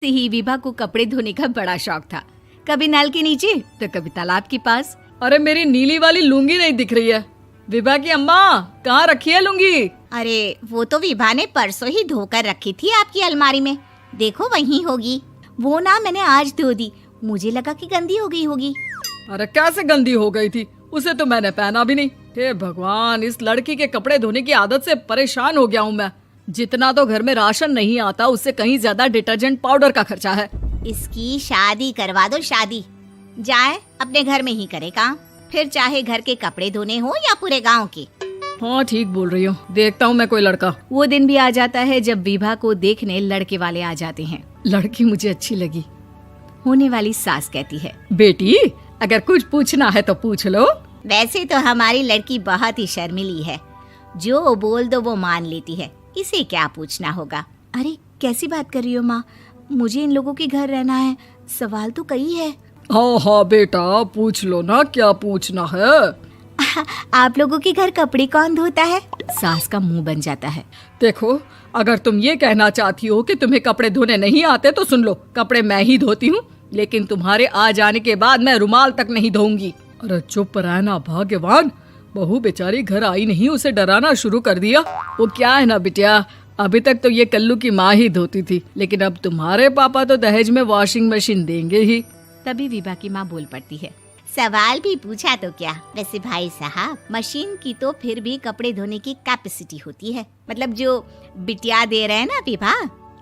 से ही विभा को कपड़े धोने का बड़ा शौक था। कभी नल के नीचे तो कभी तालाब के पास। अरे मेरी नीली वाली लुंगी नहीं दिख रही है। विभा की अम्मा, कहाँ रखी है लुंगी? अरे वो तो विभा ने परसों ही धोकर रखी थी आपकी अलमारी में, देखो वहीं होगी। वो ना मैंने आज धो दी, मुझे लगा कि गंदी हो गई होगी। अरे कैसे गंदी हो गई थी, उसे तो मैंने पहना भी नहीं। हे भगवान, इस लड़की के कपड़े धोने की आदत से परेशान हो गया हूँ मैं। जितना तो घर में राशन नहीं आता, उससे कहीं ज्यादा डिटर्जेंट पाउडर का खर्चा है। इसकी शादी करवा दो, शादी। जाए अपने घर में ही करे काम, फिर चाहे घर के कपड़े धोने हो या पूरे गांव के। हाँ ठीक बोल रही हो, देखता हूँ मैं कोई लड़का। वो दिन भी आ जाता है जब विभा को देखने लड़के वाले आ जाते हैं। लड़की मुझे अच्छी लगी। होने वाली सास कहती है, बेटी अगर कुछ पूछना है तो पूछ लो। वैसे तो हमारी लड़की बहुत ही शर्मीली है, जो बोल दो वो मान लेती है, इसे क्या पूछना होगा। अरे कैसी बात कर रही हो माँ, मुझे इन लोगों के घर रहना है, सवाल तो कई है। हाँ हाँ बेटा, पूछ लो ना, क्या पूछना है। आप लोगों के घर कपड़े कौन धोता है? सास का मुंह बन जाता है। देखो, अगर तुम ये कहना चाहती हो कि तुम्हें कपड़े धोने नहीं आते तो सुन लो, कपड़े मैं ही धोती हूँ, लेकिन तुम्हारे आ जाने के बाद मैं रुमाल तक नहीं धोऊंगी। अरे चुप रहना भाग्यवान, बहू बेचारी घर आई नहीं, उसे डराना शुरू कर दिया। वो क्या है ना बिटिया, अभी तक तो ये कल्लू की माँ ही धोती थी, लेकिन अब तुम्हारे पापा तो दहेज में वॉशिंग मशीन देंगे ही। तभी विभा की माँ बोल पड़ती है, सवाल भी पूछा तो क्या। वैसे भाई साहब, मशीन की तो फिर भी कपड़े धोने की कैपेसिटी होती है। मतलब जो बिटिया दे रहे हैं ना विभा,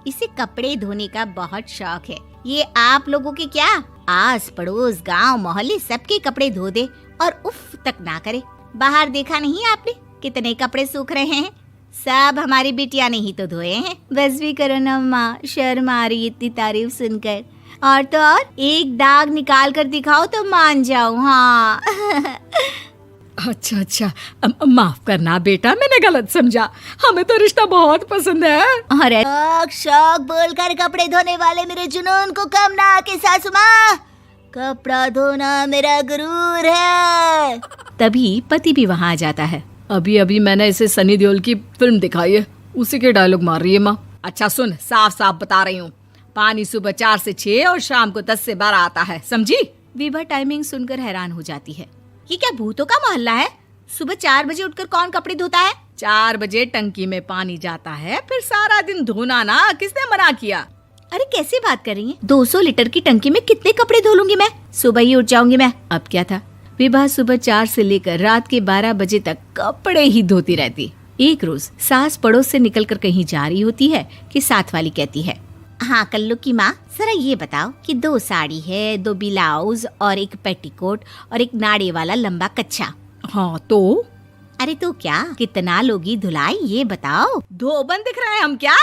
इसे कपड़े धोने का बहुत शौक है। ये आप लोगों के क्या, आस पड़ोस गांव मोहल्ले सबके कपड़े धो दे और उफ तक ना करे। बाहर देखा नहीं आपने कितने कपड़े सूख रहे हैं, सब हमारी बिटिया ने ही तो धोए हैं। बस भी करो ना माँ, शर्म आ रही इतनी तारीफ सुनकर। और तो और एक दाग निकाल कर दिखाओ तो मान जाऊँ। हाँ अच्छा, माफ करना बेटा, मैंने गलत समझा, हमें तो रिश्ता बहुत पसंद है। अरे शौक शौक बोलकर कपड़े धोने वाले मेरे जुनून को कम ना आके सासू माँ, कपड़ा धोना मेरा गुरूर है। तभी पति भी वहाँ आ जाता है। अभी अभी मैंने इसे सनी देओल की फिल्म दिखाई है, उसी के डायलॉग मार रही है माँ। अच्छा सुन, साफ साफ बता रही हूँ, पानी सुबह 4 से 6 और शाम को 10 से 12 आता है, समझी? विभा टाइमिंग सुनकर हैरान हो जाती है। ये क्या भूतों का मोहल्ला है? सुबह 4 बजे उठकर कौन कपड़े धोता है? 4 बजे टंकी में पानी जाता है, फिर सारा दिन धोना ना, किसने मना किया? अरे कैसी बात कर रही हैं? 200 लीटर की टंकी में कितने कपड़े धो लूंगी मैं, सुबह ही उठ जाऊंगी मैं। अब क्या था, विभा सुबह 4 से लेकर रात के 12 बजे तक कपड़े ही धोती रहती। एक रोज सास पड़ोस से निकलकर कहीं जा रही होती है कि साथ वाली कहती है, हाँ कल्लू की माँ, जरा ये बताओ कि 2 साड़ी है, 2 ब्लाउज और एक पेटीकोट और एक नाड़े वाला लंबा कच्छा। हाँ तो? अरे तो क्या, कितना लोगी धुलाई ये बताओ। धोबन दिख रहे हैं हम क्या?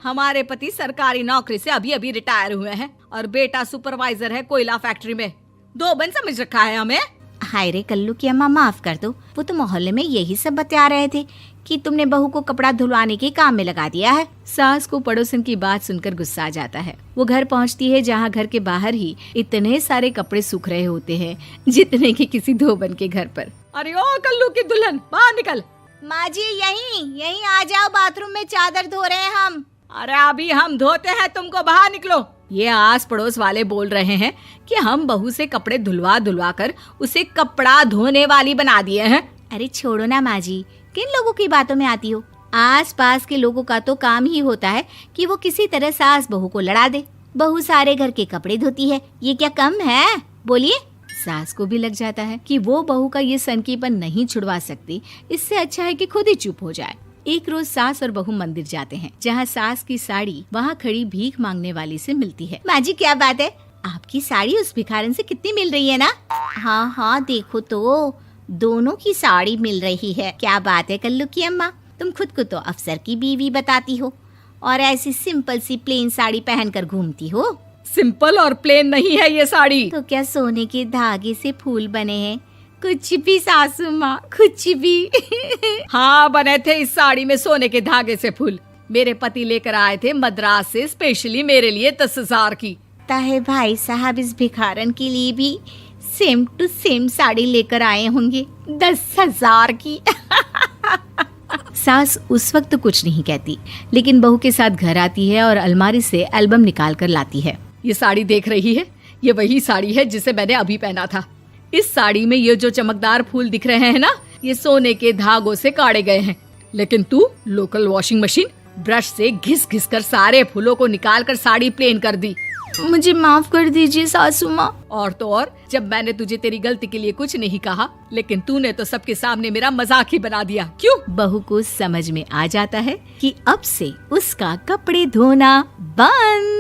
हमारे पति सरकारी नौकरी से अभी अभी रिटायर हुए हैं और बेटा सुपरवाइजर है कोयला फैक्ट्री में। धोबन समझ रखा है हमें। हाय रे कल्लू की अम्मा, माफ कर दो, वो तो मोहल्ले में यही सब बता रहे थे कि तुमने बहू को कपड़ा धुलवाने के काम में लगा दिया है। सास को पड़ोसन की बात सुनकर गुस्सा आ जाता है। वो घर पहुंचती है जहां घर के बाहर ही इतने सारे कपड़े सूख रहे होते हैं जितने कि किसी धोबन के घर पर। अरे ओ कल्लू की दुल्हन, बाहर निकल। माँ जी यहीं आ जाओ, बाथरूम में चादर धो रहे हैं हम। अरे अभी हम धोते हैं, तुमको बाहर निकलो। ये आस पड़ोस वाले बोल रहे हैं कि हम बहू से कपड़े धुलवा कर उसे कपड़ा धोने वाली बना दिए हैं। अरे छोड़ो ना माँ जी, किन लोगों की बातों में आती हो? आस पास के लोगों का तो काम ही होता है कि वो किसी तरह सास बहू को लड़ा दे। बहू सारे घर के कपड़े धोती है, ये क्या कम है? बोलिए। सास को भी लग जाता है कि वो बहू का ये सनकीपन नहीं छुड़वा सकती, इससे अच्छा है कि खुद ही चुप हो जाए। एक रोज सास और बहू मंदिर जाते हैं, जहाँ सास की साड़ी वहाँ खड़ी भीख मांगने वाली से मिलती है। माँ जी क्या बात है, आपकी साड़ी उस भिखारन से कितनी मिल रही है ना? हाँ देखो तो, दोनों की साड़ी मिल रही है। क्या बात है कल्लू की अम्मा, तुम खुद को तो अफसर की बीवी बताती हो और ऐसी सिंपल सी प्लेन साड़ी पहनकर घूमती हो। सिंपल और प्लेन नहीं है ये साड़ी। तो क्या सोने के धागे से फूल बने हैं? कुछ भी सासू माँ, कुछ भी। हाँ बने थे इस साड़ी में सोने के धागे से फूल। मेरे पति लेकर आए थे मद्रास से स्पेशली मेरे लिए 10,000 की। ताहे भाई साहब इस भिखारन के लिए भी सेम टू सेम साड़ी लेकर आए होंगे 10,000 की। सास उस वक्त तो कुछ नहीं कहती, लेकिन बहू के साथ घर आती है और अलमारी से एल्बम निकाल कर लाती है। ये साड़ी देख रही है, ये वही साड़ी है जिसे मैंने अभी पहना था। इस साड़ी में ये जो चमकदार फूल दिख रहे हैं ना, ये सोने के धागों से काढ़े गए हैं। लेकिन तू लोकल वॉशिंग मशीन ब्रश से घिस घिस कर सारे फूलों को निकाल कर साड़ी प्लेन कर दी। मुझे माफ कर दीजिए सासू माँ। और तो और, जब मैंने तुझे तेरी गलती के लिए कुछ नहीं कहा, लेकिन तूने तो सबके सामने मेरा मजाक ही बना दिया। क्यों? बहू को समझ में आ जाता है कि अब से उसका कपड़े धोना बंद।